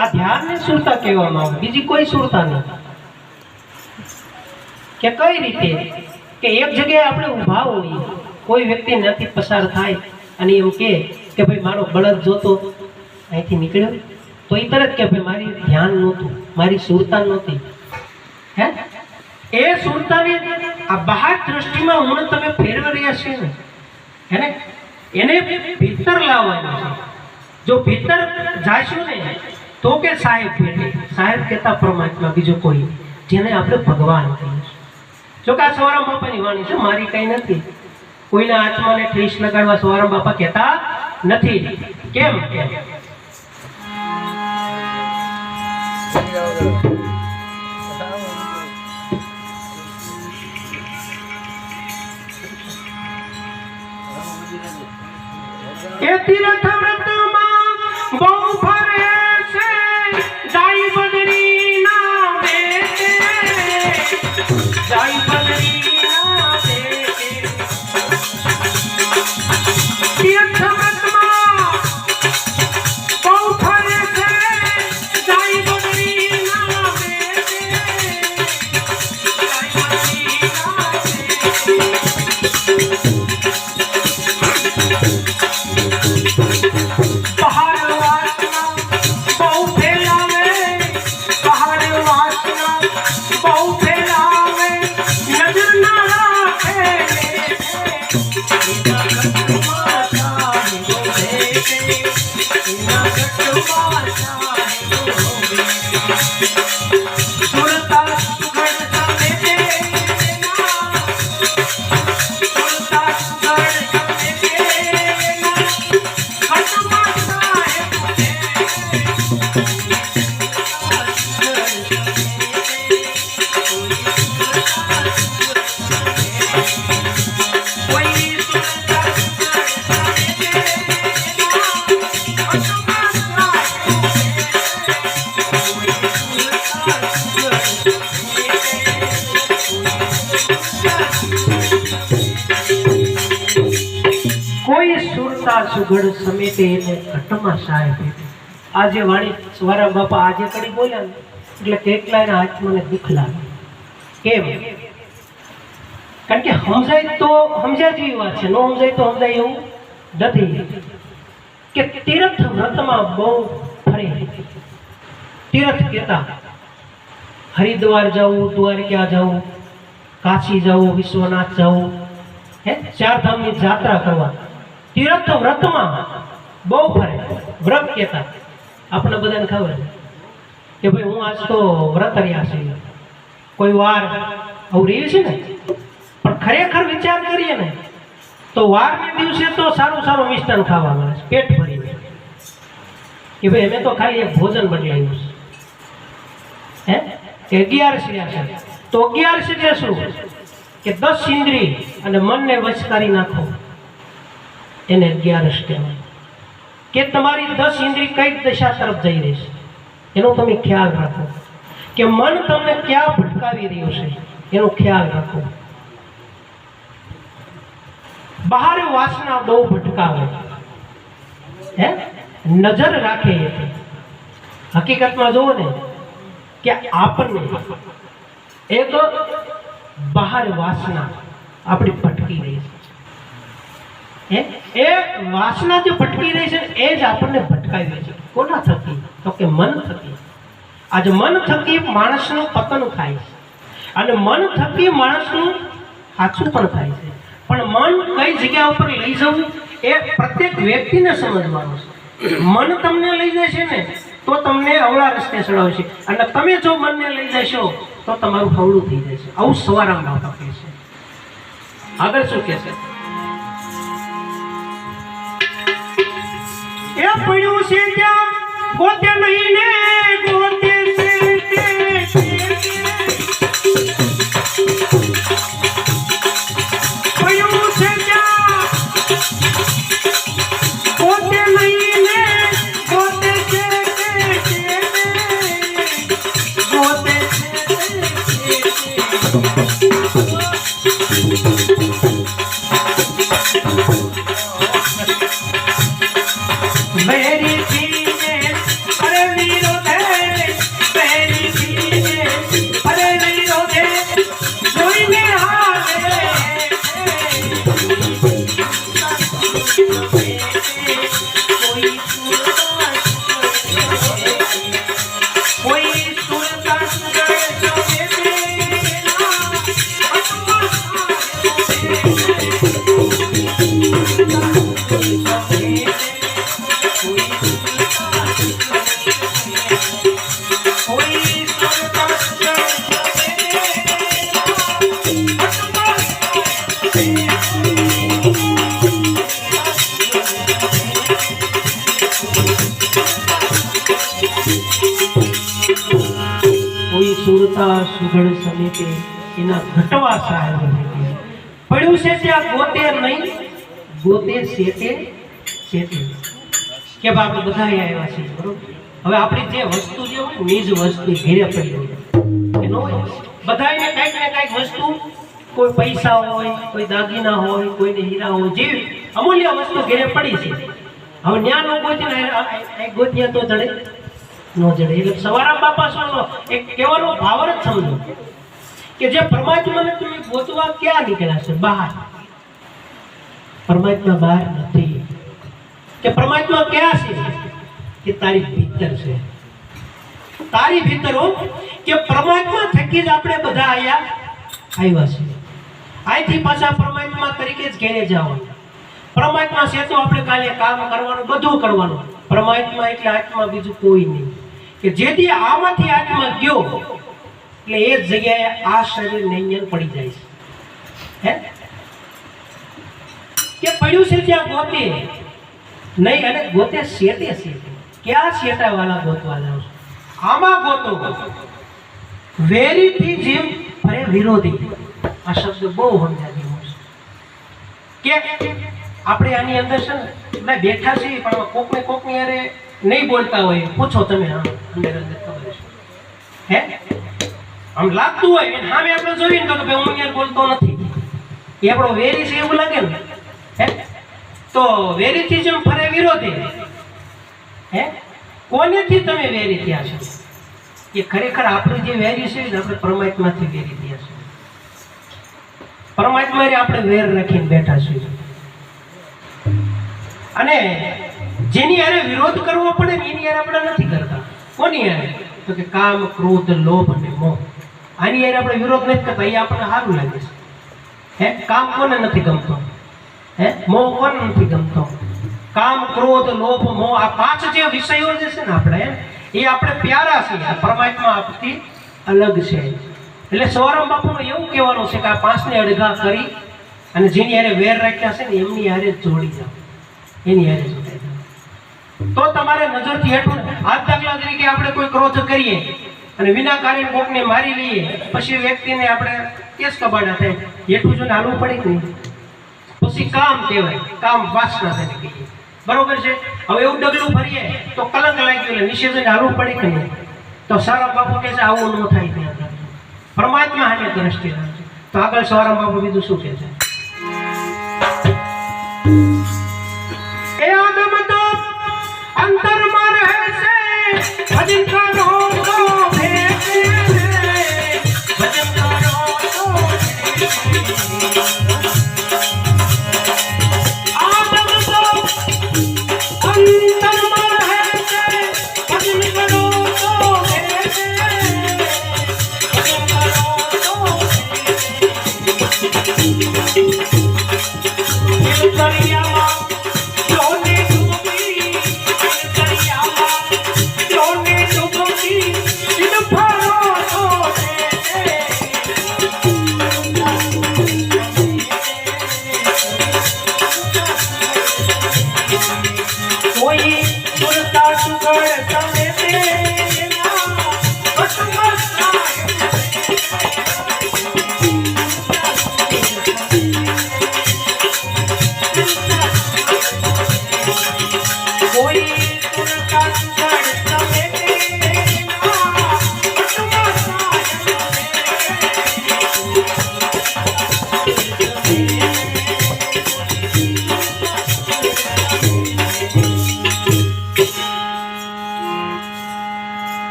આ ધ્યાન ને સુરતા કહેવામાં આવે, બીજી કોઈ સુરતા નથી. કે કઈ રીતે કે એક જગ્યાએ આપણે ઊભા હોઈએ, કોઈ વ્યક્તિ ત્યાંથી પસાર થાય અને એમ કે ભાઈ મારો બળદ જોતો અહીંથી નીકળ્યો, તો એ તરત કે ભાઈ મારી ધ્યાન નહોતું, મારી સુરતા નહોતી. હે એ સુરતાની આ બહાર દ્રષ્ટિમાં હું તમે ફેરવી રહ્યા છે ને, હેને એને ભીતર લાવવાની છે. જો ભીતર જાશું ને તો કે સાહેબ ભેટે, સાહેબ કહેતા પરમાત્મા, બીજો કોઈ જેને આપણે ભગવાન કહીએ. જો કે આ સવારામ બાપાની વાણી છે, મારી કઈ નથી. કોઈના આત્માને ઠેસ લગાડવા સવારામ બાપા કહેતા નથી. કેમ એ તીર્થ વ્રતમાં બહુ ફરે છે, જાય બદરી ના બેટે, જાય બદરી ના બેટે. તીર્થ વ્રતમાં બહુ ફરે છે, જાય બદરી ના બેટે, જાય બદરી ના બેટે. સુગડ સમેતે એને ઘટમાં સાહેબ. આજે વાણી સવારા બાપા આજે કરી બોલ્યા ને એટલે કેટલાયના આત્માને દુઃખ લાગે. કેમ? કારણ કે સમજાય તો સમજ્યા જેવી વાત છે, ન સમજાય તો સમજાય એવું નથી. કે તીર્થ વ્રતમાં બહુ ફરે. તીર્થ કહેતા હરિદ્વાર જવું, દ્વારકા જવું, કાશી જવું, વિશ્વનાથ જવું, હે ચારધામની યાત્રા કરવા. તીર્થ વ્રતમાં બહુ ફરે. વ્રત કહેતા આપણે બધાને ખબર કે ભાઈ હું આજ તો વ્રત રહ્યા છે, કોઈ વાર આવું રહ્યું છે ને. પણ ખરેખર વિચાર કરીએ ને તો વારને દિવસે તો સારું સારું મિષ્ટાન ખાવા મળે છે, પેટ ભરીને. કે ભાઈ અમે તો ખાલી એક ભોજન બદલાયું છે. હે 11 શ્રેયા છે તો 11 એટલે શું કે 10 ઇન્દ્રિય અને મનને વશ કરી નાખો, એને 11 કહેવાય. કે તમારી 10 ઇન્દ્રિય કઈ દિશા તરફ જઈ રહી છે એનો તમે ખ્યાલ રાખો. કે મન તમને ક્યાં ભટકાવી રહ્યું છે એનો ખ્યાલ રાખો. બહાર વાસના બહુ ભટકાવે, હે નજર રાખે. હકીકતમાં જોવો ને કે આપણને એક બહાર વાસના આપણી ભટકી રહી છે. એ વાસના જે ભટકી રહી છે એ જ આપણને ભટકાવી છે. કોના થકી? તો કે મન થકી. આજે મન થકી માણસનું પતન થાય છે અને મન થકી માણસનું સાચું પણ થાય છે. પણ મન કઈ જગ્યા ઉપર લઈ જવું એ પ્રત્યેક વ્યક્તિને સમજવાનું છે. મન તમને લઈ જશે ને તો તમને અવળા રસ્તે ચડાવશે, અને તમે જો મનને લઈ જશો તો તમારું હવળું થઈ જશે. આવું સવારામ બાપા કહે છે. આગળ શું કહે છે? એ પડ્યું છે ત્યાં ગોતે નહીં ને ગોતે છે પડ્યું છે ત્યાં ગોતે નહીં ને ગોતે છે ગોતે છે વેરી થીને અરે વિરોધે વેરી થીને અરે વિરોધે જોઈને હારે કોઈ સુરતા સુગર કોઈ સુરતા સુગળ સમેતે એના ઘટવા સાહેબ પડ્યું છે ત્યાં ગોતે નહીં ગોતે શેતે શેતે કે આપણે બધા આવ્યા છીએ બરોબર હવે આપણી જે વસ્તુ જે હોય નિજ વસ્તુ ઘેરે પડી હોય કે ન હોય બધાને કંઈક ને કંઈક વસ્તુ કોઈ પૈસા હોય કોઈ દાગીના હોય કોઈને હીરા હોય જેવી અમૂલ્ય વસ્તુ ઘેરે પડી છે હવે ન્યા નો ગોત્યા તો જડે નો જડે એટલે સવારામ બાપા સ્વામીનો એક કહેવાનો ભાવ જ સમજો કે જે પરમાત્માને તમે ગોતવા ક્યાં નીકળ્યા છે બહાર પરમાત્મા બહાર નથી કે પરમાત્મા ક્યાં છે કે તારી ભીતર છે તારી ભીતર હો કે પરમાત્મા થકી જ આપણે બધા આવ્યા છે અહીંથી પાછા પરમાત્મા તરીકે જ ઘેરે જવાનું પરમાત્મા છે તો આપણે કાલે કામ કરવાનું બધું કરવાનું પરમાત્મા એટલે આત્મા બીજું કોઈ નહીં કે જેથી આમાંથી આત્મા ગયો એટલે એ જ જગ્યાએ આ શરીર નૈયન પડી જાય છે હે કે પડ્યું છે ત્યાં ગોતે નહીં અને ગોતે શેતે શેતે ક્યાં શેટા વાળા ગોતવા જાવ આમાં ગોતો વેરીથી જીવ અરે વિરોધી આ શબ્દ બહુ સમજાવી છે કે આપણે આની અંદર છે ને બેઠા છીએ પણ કોકની અરે નહીં બોલતા હોય પૂછો તમે હા અંદર અંદર ખબર છે હે આમ લાગતું હોય સામે આપણે જોઈને તો હું અહીંયા બોલતો નથી એ આપણો વેરી છે એવું લાગે ને હે તો વેરીથી જેમ ફરે વિરોધી હે કોનેથી તમે વેરી થયા છો એ ખરેખર આપણે જે વેરી છે ને આપણે પરમાત્માથી વેરી થયા છે પરમાત્માએ આપણે વેર રાખીને બેઠા છીએ અને જેની હારે વિરોધ કરવો પડે ને એની હારે આપણે નથી કરતા કોની હારે તો કે કામ ક્રોધ લોભ અને મોહ આની હારે આપણે વિરોધ નથી કરતા એ આપણને સારું લાગે છે હે કામ કોને નથી ગમતો હે મોહ કોને નથી ગમતો કામ ક્રોધ લોભ મોહ આ પાંચ જે વિષયો જે છે ને આપણે એ આપણે પ્યારા છીએ પરમાત્મા આપતી અલગ છે એટલે સવારામ બાપુનું એવું કહેવાનું છે કે આ પાંચને અડઘા કરી અને જેની હારે વેર રાખ્યા છે ને એમની હારે જોડી જાઓ એની હારે જોડાઈ જાઓ તો તમારે નજરથી હેઠું હાથ દાખલા તરીકે આપણે કોઈ ક્રોધ કરીએ અને વિના કારણે કોકને મારી લઈએ પછી વ્યક્તિને આપણે કેસ કબાડા થાય હેઠું જોઈને હાલવું પડે કે નહીં પછી કામ કહેવાય કામ વાસના થઈને કહીએ બરોબર છે હવે એવું ડગલું ભરીએ તો કલંક લાગ્યું એટલે નીચે જઈને હાલવું પડે કે નહીં તો સારા બાપુ કહે છે આવું ન થાય ત્યાં પરમાત્મા હાને દ્રષ્ટિ રાખજો તો આગળ સવારામ બાપુ બીજું શું કહે છે એ આદમ તો અંતરમાં રહે છે ભજન કરો તો ભેટે ભજન કરો તો આદમ તો અંતરમાં રહે છે ભજન કરો તો ભેટે ભજન કરો તો દરિયામાં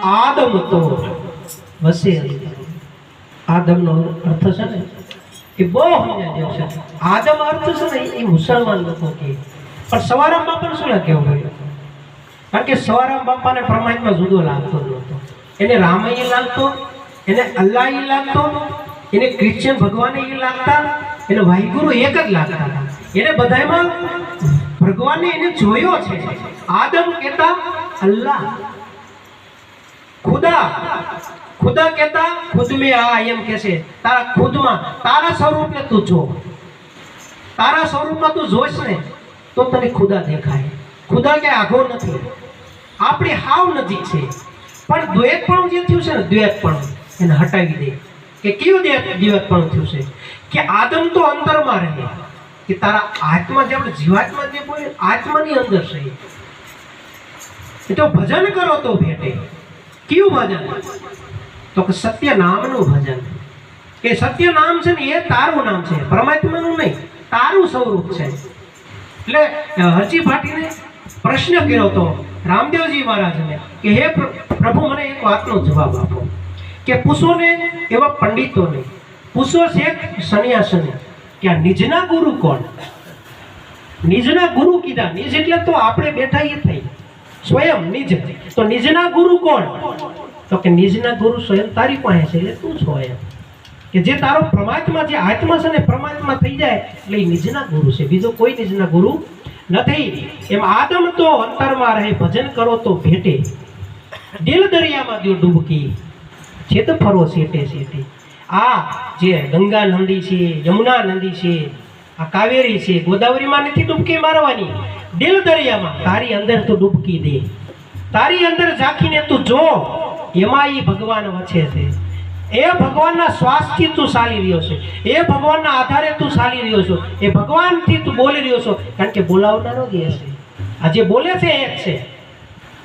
આદમ તો વસે આદમનો અર્થ છે ને એ બહુ સમજાય જેવો છે આદમ અર્થ છે ને એ મુસલમાન લોકો કહે પણ સવારામ બાપાને શું કેવું પડ્યું કારણ કે સવારામ બાપાને પરમાત્મા જુદો લાગતો નહોતો એને રામય લાગતો એને અલ્લાહ લાગતો એને ક્રિશ્ચિયન ભગવાન એ લાગતા એને વાહિગુરુ એક જ લાગતા હતા એને બધામાં ભગવાનને એને જોયો છે આદમ કહેતા અલ્લાહ ખુદા ખુદા કહેતા ખુદ મેં આ એમ કહે છે તારા ખુદમાં તારા સ્વરૂપને તું જો તારા સ્વરૂપમાં તું જોઈશ ને તો તને ખુદા દેખાય ખુદા કે આઘો નથી આપણી હાવ નજીક છે પણ દ્વૈતપણું જે થયું છે ને દ્વૈતપણું એને હટાવી દે કે કયું દ્વૈતપણું થયું છે કે આદમ તો અંતરમાં રહે કે તારા આત્મા જે આપણે જીવાત્મા જે બોલે આત્માની અંદર છે એ તો ભજન કરો તો ભેટે કયું ભજન તો કે સત્ય નામનું ભજન કે સત્ય નામ છે ને એ તારું નામ છે પરમાત્માનું નહીં તારું સ્વરૂપ છે એટલે હરજી ભાટીને પ્રશ્ન કર્યો તો રામદેવજી મહારાજને કે હે પ્રભુ મને એક વાતનો જવાબ આપો કે પૂછો ને એવા પંડિતોને પૂછો શેખ સન્યાસીને કે આ નિજના ગુરુ કોણ નિજના ગુરુ કીધા નિજ એટલે તો આપણે બેઠા એ થઈ સ્વયં નિજ તો નિજના ગુરુ કોણ તો કે નિજના ગુરુ સ્વયં તારી પાસે છે એટલે તું છો એમ કે જે તારો પરમાત્મા જે આત્મા છે ને પરમાત્મા થઈ જાય એટલે એ નિજના ગુરુ છે બીજો કોઈ નિજના ગુરુ નથી એમ આદમ તો અંતરમાં રહે ભજન કરો તો ભેટે દિલ દરિયામાં દો ડૂબકી છેદ ફરો સેટે સેટે આ જે ગંગા નદી છે યમુના નદી છે આ કાવેરી છે ગોદાવરીમાં નથી ડૂબકી મારવાની દિલ દરિયામાં તારી અંદર તું ડૂબકી દે તારી અંદર ઝાંખીને તું જો એમાં એ ભગવાન વચ્ચે છે એ ભગવાનના શ્વાસથી તું ચાલી રહ્યો છે એ ભગવાનના આધારે તું ચાલી રહ્યો છો એ ભગવાનથી તું બોલી રહ્યો છો કારણ કે બોલાવનારો જ એ છે આ જે બોલે છે એ જ છે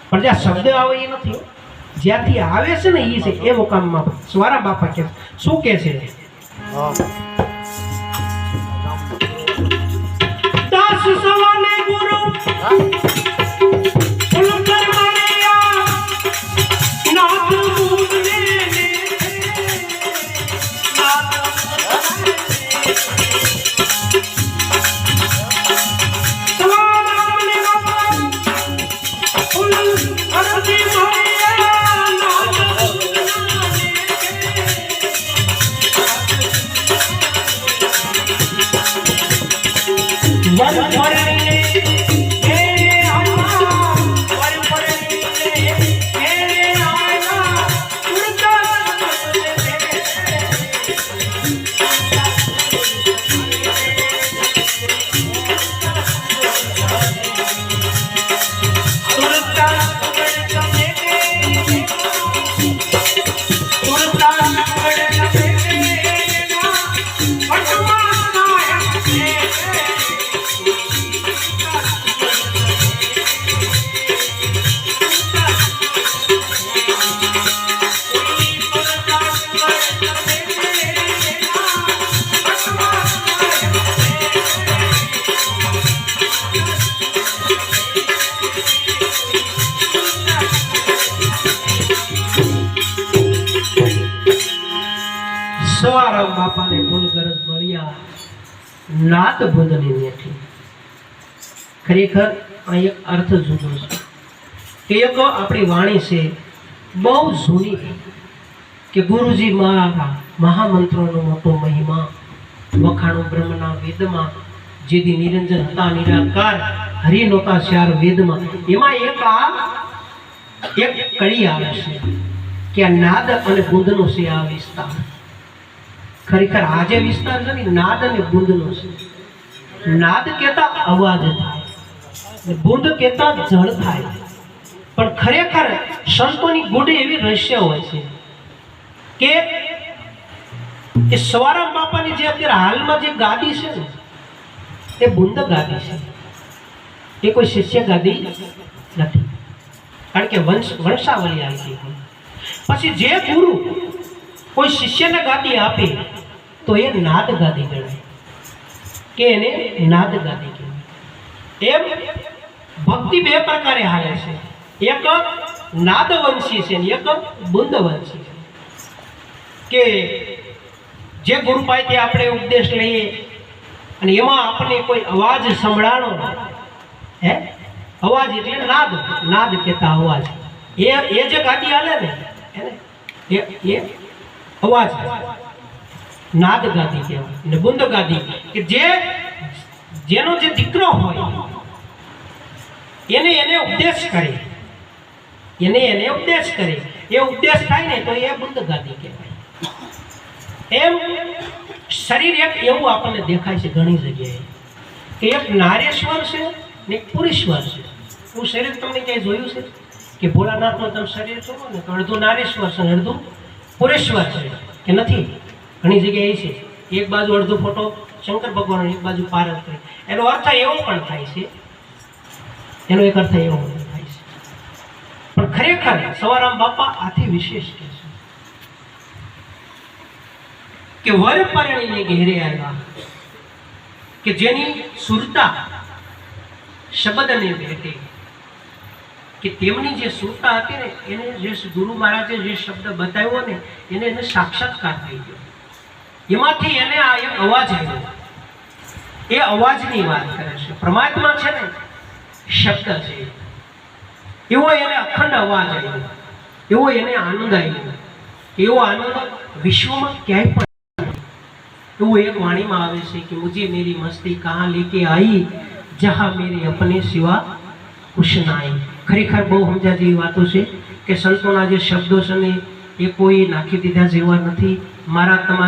પણ જ્યાં શબ્દ આવે એ નથી જ્યાંથી આવે છે ને એ છે એ મુકામમાં સ્વારા બાપા કે શું કે છે દાસ સવાને ગુરુ સવારામ બાપાને બોલ ગરજ મળ્યા નાદ બુંદની નેઠી ખરેખર આ એક અર્થ જુદો છે કે એક આપણી વાણી છે બહુ જૂની કે ગુરુજી મારા મહામંત્રોનો મોટો મહિમા વખાણું બ્રહ્મના વેદમાં જેથી નિરંજન હતા નિરાકાર હરિ નોતા ચાર વેદમાં એમાં એક કડી આવે છે કે આ નાદ અને બુંદનો છે આ વિસ્તાર ખરેખર આ જે વિસ્તાર છે ને નાદ અને બુંદનો છે નાદ કહેતા અવાજ થાય બુંદ કહેતા જળ થાય પણ ખરેખર સંતોની ગૂઢ એવી રહસ્ય હોય છે કે એ સવારામ બાપાની જે અત્યારે હાલમાં જે ગાદી છે ને એ બુંદ ગાદી છે એ કોઈ શિષ્ય ગાદી નથી કારણ કે વંશાવલી આવી હોય પછી જે ગુરુ કોઈ શિષ્યને ગાદી આપે તો એ નાદ ગાદી ગણાય કે એને નાદ ગાદી કહેવાય એમ ભક્તિ બે પ્રકારે હાલે છે એક નાદવંશી છે ને એક બુંદવંશી છે. કે જે ગુરુ પાસેથી આપણે ઉપદેશ લઈએ અને એમાં આપણને કોઈ અવાજ સંભળાણો, હે, અવાજ એટલે નાદ, નાદ કહેતા અવાજ, એ જે ગાદી હાલે ને એ અવાજ નાદ ગાદી કહેવાય. ને બુંદ ગાદી કે જેનો જે દીકરો હોય એને ઉપદેશ કરે, એને ઉપદેશ કરે, એ ઉપદેશ થાય ને તો એ બુંદ ગાદી કહેવાય. એમ શરીર એક એવું આપણને દેખાય છે ઘણી જગ્યાએ કે એક નારેશ્વર છે ને એક પુરેશ્વર છે. હું શરીર તમને ક્યાંય જોયું છે કે ભોળાનાથનું તમે શરીર જોવો ને તો અડધું નારેશ્વર છે અડધું પુરેશ્વર છે કે નથી? ઘણી જગ્યાએ છે એક બાજુ અડધો ફોટો શંકર ભગવાન, એક બાજુ પાર્વતી. એનો અર્થ એવો પણ થાય છે, એનો એક અર્થ એવો પણ થાય છે, પણ ખરેખર સવારામ બાપા આથી વિશેષ કહે છે કે વર પરણીને ઘેરે આવ્યા કે જેની સુરતા શબ્દને ભેટે, કે તેમની જે સુરતા હતી ને એને જે ગુરુ મહારાજે જે શબ્દ બતાવ્યો ને એને સાક્ષાત્કાર થઈ ગયો. એમાંથી એને આ એક અવાજ આવ્યો. એ અવાજની વાત કરે છે. પરમાત્મા છે ને શબ્દ છે, એવો એને અખંડ અવાજ આવ્યો, એવો એને આનંદ આવ્યો, એવો આનંદ વિશ્વમાં ક્યાંય પણ. એવું એક વાણીમાં આવે છે કે મુझे मेरी मस्ती कहाँ लेके आई जहाँ मेरे अपने सिवा कुछ नाई. ખરેખર બહુ સમજા જેવી વાતો છે કે સંતોના જે શબ્દો છે ને એ કોઈ નાખી દીધા જેવા નથી. મારા તમારા